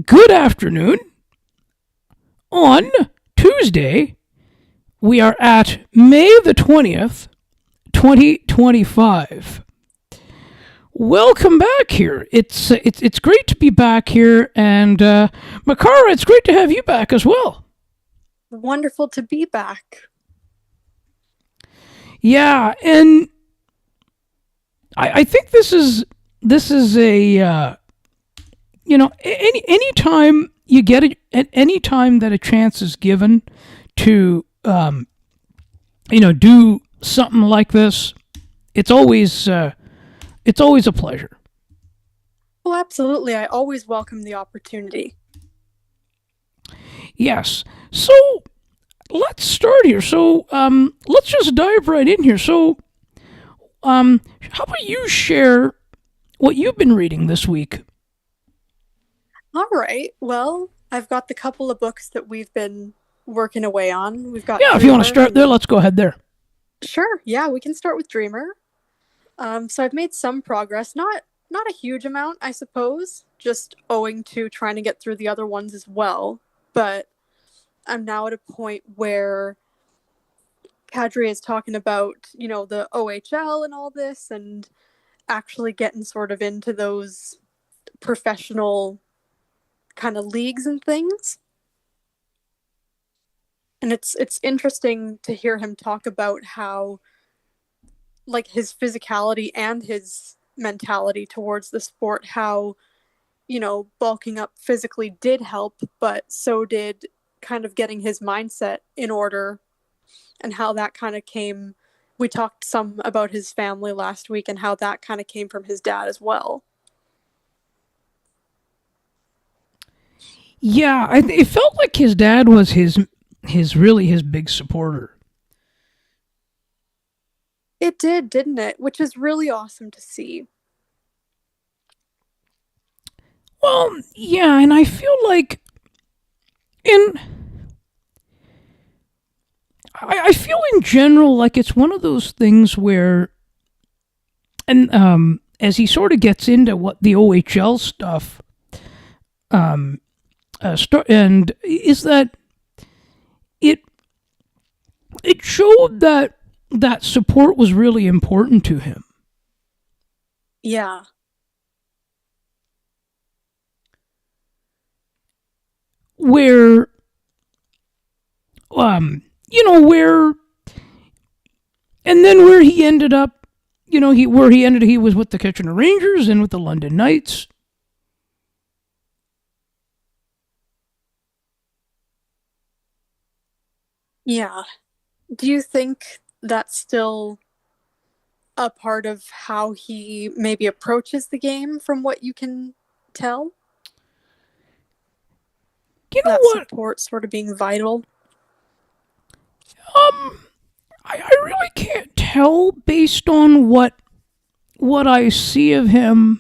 Good afternoon. On Tuesday, we are at May the 20th, 2025. Welcome back here. It's great to be back here, and Makara, it's great to have you back as well. Wonderful to be back. Yeah, and I think this is a any time you get it, at any time that a chance is given to do something like this, it's always a pleasure. Well, absolutely. I always welcome the opportunity. Yes. So let's start here. So let's just dive right in here. So how about you share what you've been reading this week? All right. Well, I've got the couple of books that we've been working away on. We've got Yeah, if you want to Dreamer start there, and let's go ahead there. sure, yeah, we can start with Dreamer. So I've made some progress, not a huge amount, I suppose, just owing to trying to get through the other ones as well. But I'm now at a point where Kadri is talking about, the OHL and all this and actually getting sort of into those professional kind of leagues and things. And it's interesting to hear him talk about how like his physicality and his mentality towards the sport, how bulking up physically did help, but so did kind of getting his mindset in order, and how that kind of came. We talked some about his family last week and how that kind of came from his dad as well. Yeah, it felt like his dad was his big supporter. It did, didn't it? Which is really awesome to see. Well, yeah, and I feel like in I feel in general like it's one of those things where, and as he sort of gets into what the OHL stuff, and is that it it showed that that support was really important to him. Yeah. Where where and then where he ended up, he was with the Kitchener Rangers and with the London Knights. Yeah. Do you think that's still a part of how he maybe approaches the game from what you can tell? You know That what? support sort of being vital? Um, I really can't tell based on what I see of him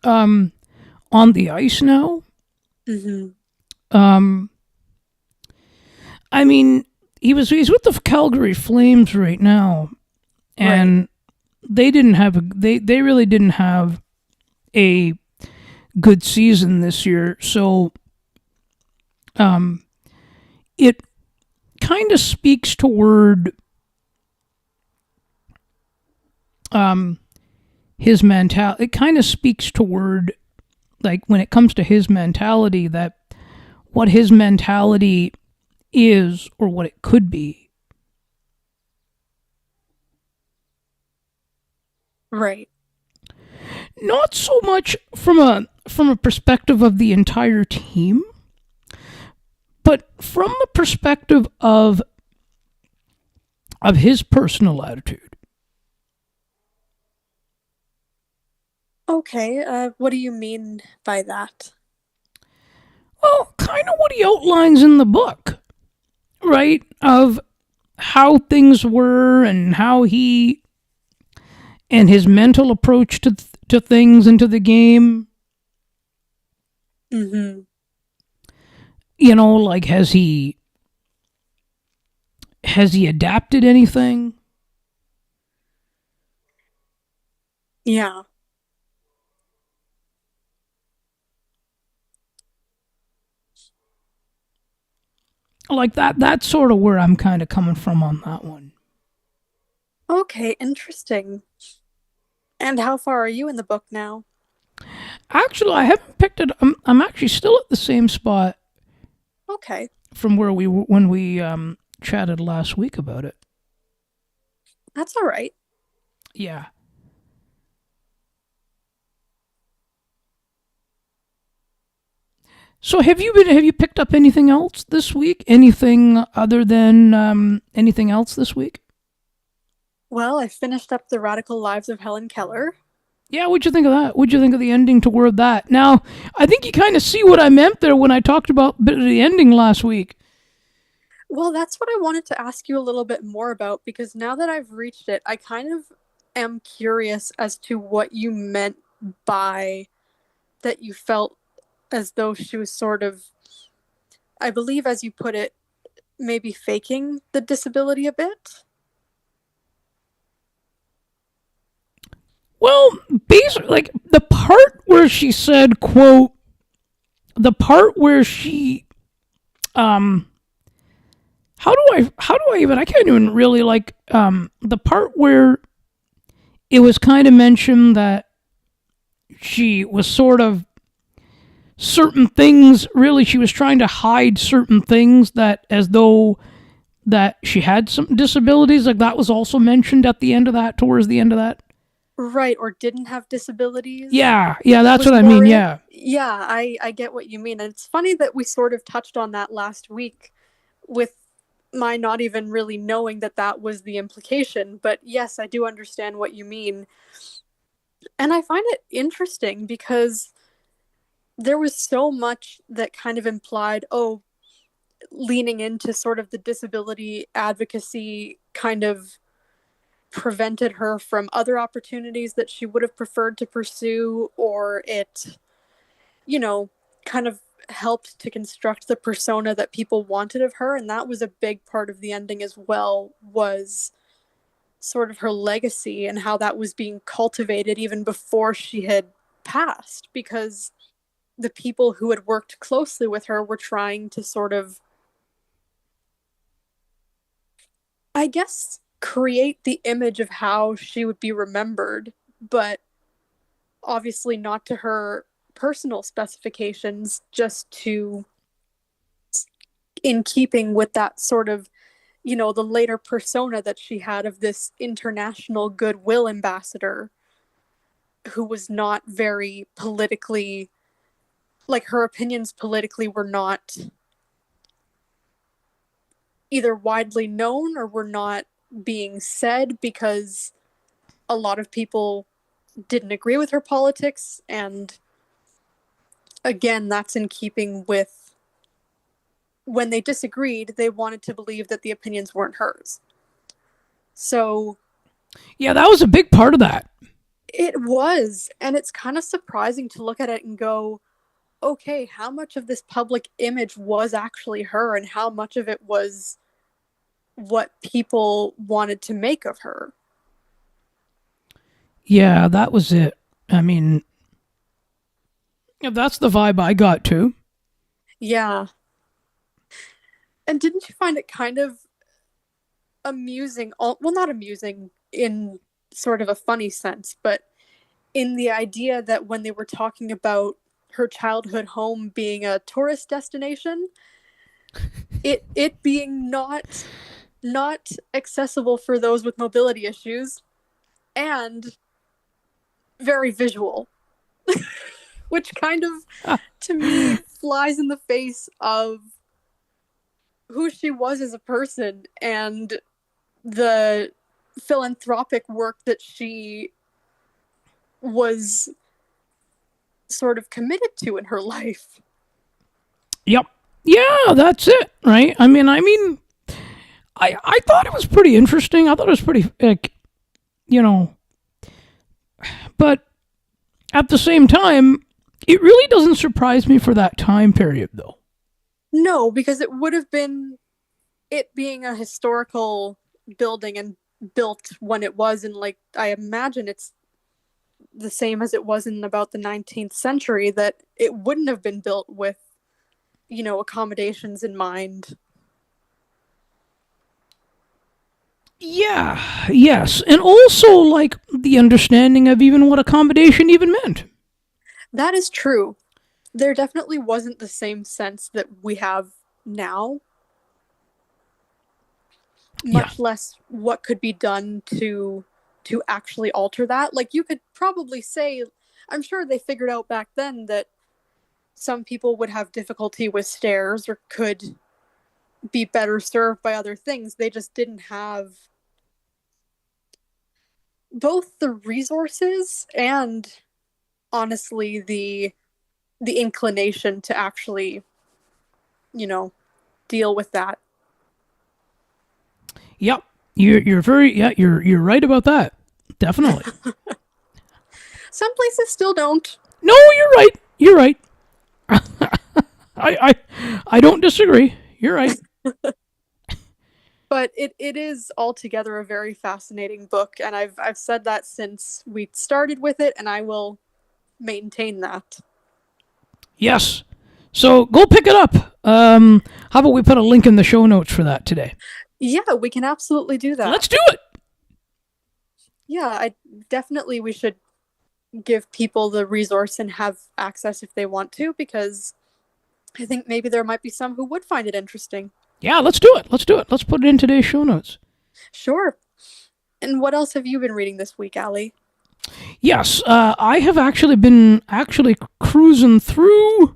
um on the ice now. Mm-hmm. Um, I mean, he's with the Calgary Flames right now, Right. and they really didn't have a good season this year. So um, it kind of speaks toward um, his mentality. It kind of speaks toward, like, when it comes to his mentality, that what his mentality is or what it could be. Right. Not so much from a perspective of the entire team, but from the perspective of his personal attitude. Okay. What do you mean by that? Well, kind of what he outlines in the book, right? Of how things were and how he and his mental approach to things and to the game. Mm-hmm. Like, has he adapted anything? Yeah. Like that's sort of where I'm kind of coming from on that one. Okay, interesting. And how far are you in the book now? Actually, I haven't picked it. I'm actually still at the same spot Okay, from where we when we chatted last week about it. that's all right. Yeah. So have you picked up anything else this week? Anything other than anything else this week? Well, I finished up The Radical Lives of Helen Keller. Yeah, what'd you think of that? What'd you think of the ending toward that? Now, I think you kind of see what I meant there when I talked about a bit of the ending last week. Well, that's what I wanted to ask you a little bit more about because now that I've reached it, I kind of am curious as to what you meant by that you felt as though she was sort of, I believe, as you put it, maybe faking the disability a bit. Well, basically, like the part where she said, "quote," the part where she, um, how do I even, I can't even really like, the part where it was kind of mentioned that she was sort of certain things. Really, she was trying to hide certain things that, as though that she had some disabilities. Like that was also mentioned at the end of that, towards the end of that. Right, or didn't have disabilities Yeah, yeah, that's was what I more mean. it. Yeah. Yeah, I get what you mean. And it's funny that we sort of touched on that last week with my not even really knowing that that was the implication. But yes, I do understand what you mean. And I find it interesting because there was so much that kind of implied, oh, leaning into sort of the disability advocacy kind of prevented her from other opportunities that she would have preferred to pursue, or it, you know, kind of helped to construct the persona that people wanted of her. And that was a big part of the ending as well, was sort of her legacy and how that was being cultivated even before she had passed, because the people who had worked closely with her were trying to sort of, I guess, create the image of how she would be remembered, but obviously not to her personal specifications, just to in keeping with that sort of, the later persona that she had of this international goodwill ambassador who was not very politically, like her opinions politically were not either widely known or were not being said because a lot of people didn't agree with her politics. And again, that's in keeping with when they disagreed, they wanted to believe that the opinions weren't hers. So Yeah, that was a big part of that. it was. And it's kind of surprising to look at it and go, okay, how much of this public image was actually her and how much of it was what people wanted to make of her? Yeah, that was it. I mean, yeah, that's the vibe I got too. Yeah. And didn't you find it kind of amusing? Well, not amusing in sort of a funny sense, but in the idea that when they were talking about her childhood home being a tourist destination, it being not accessible for those with mobility issues and very visual, which kind of Ah, to me flies in the face of who she was as a person and the philanthropic work that she was sort of committed to in her life. yep. Yeah, that's it, right? I thought it was pretty interesting. I thought it was pretty, like, you know, but at the same time, it really doesn't surprise me for that time period, though. No, because it would have been it being a historical building and built when it was in, like, I imagine it's the same as it was in about the 19th century, that it wouldn't have been built with, accommodations in mind. Yeah, yes. And also, like, the understanding of even what accommodation even meant. That is true. There definitely wasn't the same sense that we have now, Yeah. much less what could be done to actually alter that. Like you could probably say, I'm sure they figured out back then that some people would have difficulty with stairs or could be better served by other things. They just didn't have both the resources and honestly the inclination to actually, you know, deal with that. Yep. You're very yeah, you're right about that. Definitely. Some places still don't, No, you're right. You're right. I I don't disagree. You're right. but it is altogether a very fascinating book, and I've said that since we started with it, and I will maintain that. Yes. So go pick it up. How about we put a link in the show notes for that today? Yeah, we can absolutely do that. Let's do it. Yeah, I definitely we should give people the resource and have access if they want to, because I think maybe there might be some who would find it interesting. Yeah, let's do it. Let's do it. Let's put it in today's show notes. Sure. And what else have you been reading this week, Allie? Yes, I have actually been actually cruising through,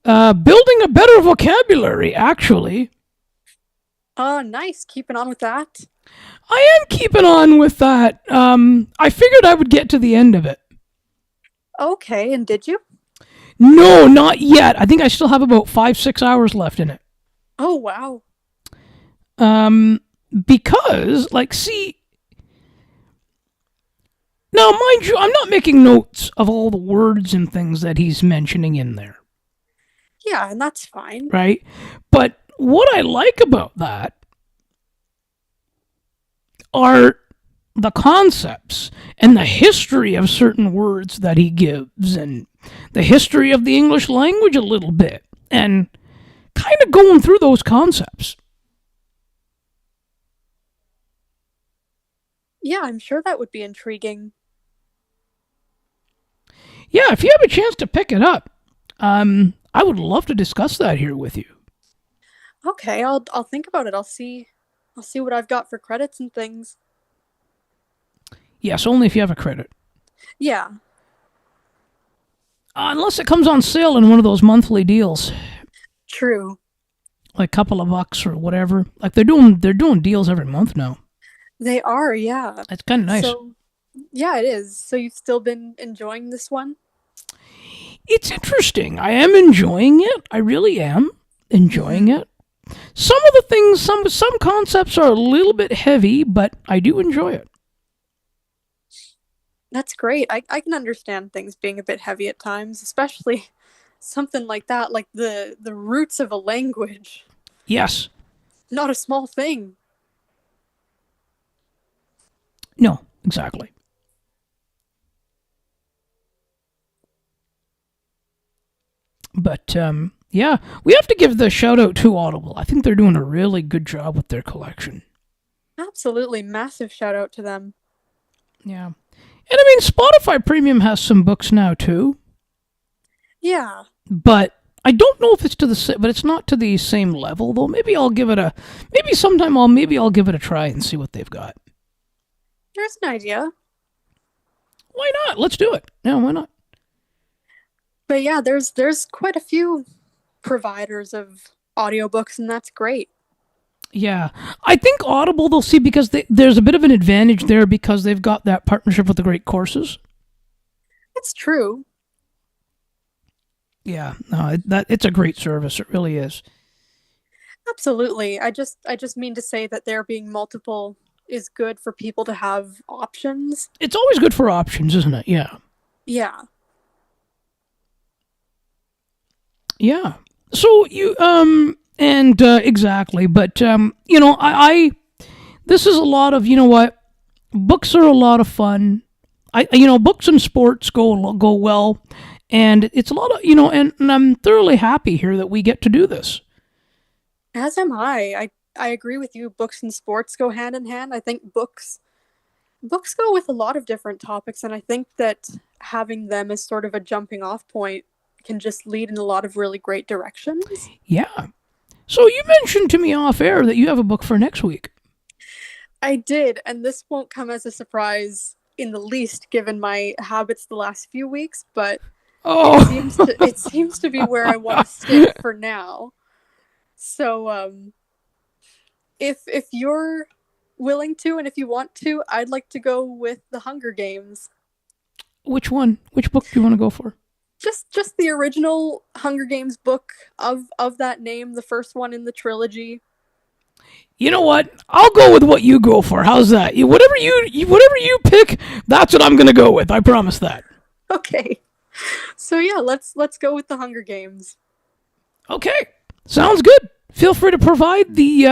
building a better vocabulary. Actually, Oh, nice. Keeping on with that. I am keeping on with that. I figured I would get to the end of it. Okay, and did you? No, not yet. I think I still have about 5 6 hours left in it. Oh, wow. Um, because like, see, now mind you, I'm not making notes of all the words and things that he's mentioning in there, Yeah, and that's fine. right? But what I like about that are the concepts and the history of certain words that he gives and the history of the English language a little bit and kind of going through those concepts. Yeah, I'm sure that would be intriguing. Yeah, if you have a chance to pick it up, I would love to discuss that here with you. Okay, I'll think about it. I'll see what I've got for credits and things. Yes, only if you have a credit. Yeah. Unless it comes on sale in one of those monthly deals, True. like a couple of bucks or whatever. Like they're doing deals every month now. They are, yeah. It's kind of nice. So, yeah, it is. So you've still been enjoying this one? It's interesting. I am enjoying it. I really am enjoying Mm-hmm. it. Some of the things, some concepts are a little bit heavy, but I do enjoy it. That's great. I can understand things being a bit heavy at times, especially something like that, like the roots of a language. Yes. Not a small thing. No. Exactly. But yeah, we have to give the shout out to Audible. I think they're doing a really good job with their collection. Absolutely massive shout out to them. Yeah. And I mean, Spotify Premium has some books now too, Yeah. but I don't know if it's to the but it's not to the same level though. Maybe I'll give it a maybe I'll give it a try and see what they've got. There's an idea. Why not? Let's do it. Yeah, why not? But yeah, there's quite a few providers of audiobooks, and that's great. Yeah, I think Audible they'll see because there's a bit of an advantage there because they've got that partnership with the great courses. It's true. Yeah, no, it's a great service. It really is. Absolutely. I just mean to say that there being multiple is good for people to have options. It's always good for options, isn't it? Yeah, Yeah. yeah. So you and exactly, but I this is a lot of what books are a lot of fun. Books and sports go well, and it's a lot of and I'm thoroughly happy here that we get to do this. As am I. I agree with you. Books and sports go hand in hand. I think books go with a lot of different topics, and I think that having them as sort of a jumping off point can just lead in a lot of really great directions. Yeah. So you mentioned to me off air that you have a book for next week. I did, and this won't come as a surprise in the least given my habits the last few weeks, but Oh, it seems to be where I want to stick for now. So if you're willing to and if you want to, I'd like to go with The Hunger Games. which one? Which book do you want to go for? Just the original Hunger Games book of that name, the first one in the trilogy. You know what? I'll go with what you go for. How's that? Whatever you pick, that's what I'm going to go with. I promise that. Okay. So yeah, let's go with The Hunger Games. Okay. Sounds good. Feel free to provide the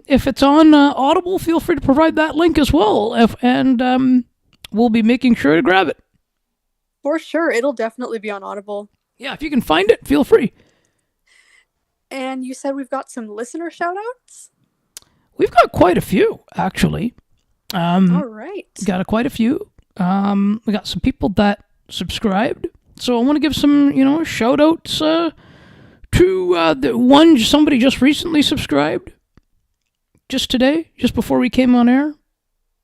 if it's on Audible, feel free to provide that link as well. And we'll be making sure to grab it. For sure, it'll definitely be on Audible. Yeah, if you can find it, feel free. And you said we've got some listener shoutouts? We've got quite a few, actually. All right. Got quite a few. We got some people that subscribed. So I want to give some, shout outs to the one somebody just recently subscribed. Just today, just before we came on air.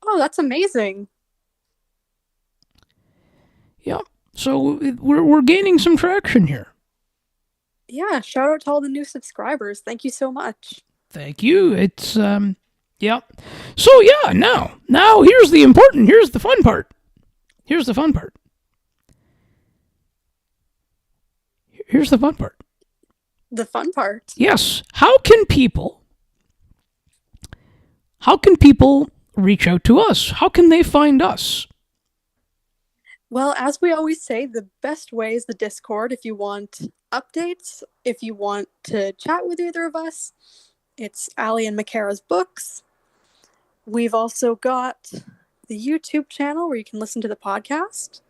Oh, that's amazing. Yeah. So we're gaining some traction here. Yeah, shout out to all the new subscribers. Thank you so much. Thank you. It's yeah. So yeah, now here's the fun part. Here's the fun part. Here's the fun part. The fun part. Yes. How can people reach out to us? How can they find us? Well, as we always say, the best way is the Discord. If you want updates, if you want to chat with either of us, it's Ali and Makara's Books. We've also got the YouTube channel where you can listen to the podcast.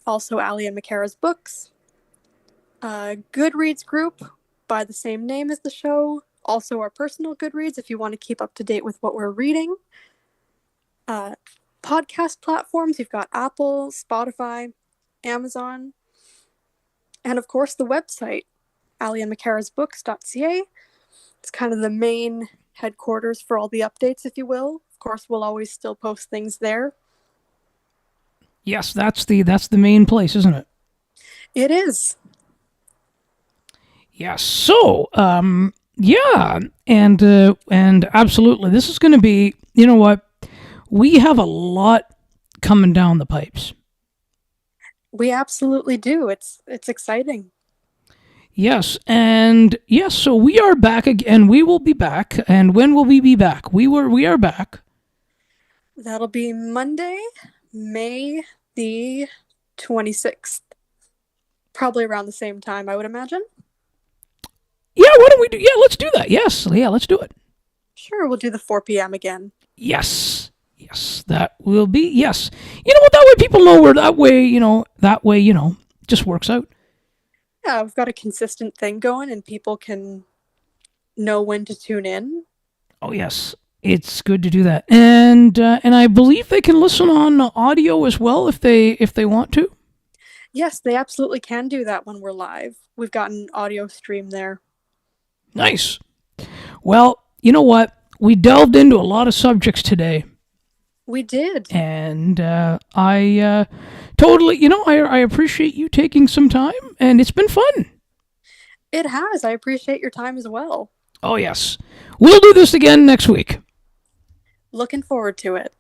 Also, Ali and Makara's Books. Goodreads group by the same name as the show. Also, our personal Goodreads if you want to keep up to date with what we're reading. Podcast platforms, you've got Apple, Spotify, Amazon, and of course the website, aliandmacarasbooks.ca. It's kind of the main headquarters for all the updates, if you will. Of course, we'll always still post things there. Yes, that's the main place, isn't it? It is. Yes. So, yeah, and absolutely, this is going to be. You know what? We have a lot coming down the pipes. We absolutely do. It's exciting. Yes, and yes, so we are back again. We will be back. And when will we be back? We are back. That'll be Monday, May the 26th. Probably around the same time, I would imagine. Yeah, why don't we do? Yeah, let's do that. Yes, yeah, let's do it. Sure, we'll do the 4 p.m. again. Yes, that will be yes. You know what? That way people know where. That way, just works out. Yeah, we've got a consistent thing going, and people can know when to tune in. Oh yes, it's good to do that, and I believe they can listen on audio as well if they want to. Yes, they absolutely can do that when we're live. We've got an audio stream there. Nice. Well, you know what? We delved into a lot of subjects today. We did. And I totally, I appreciate you taking some time, and it's been fun. It has. I appreciate your time as well. Oh, yes. We'll do this again next week. Looking forward to it.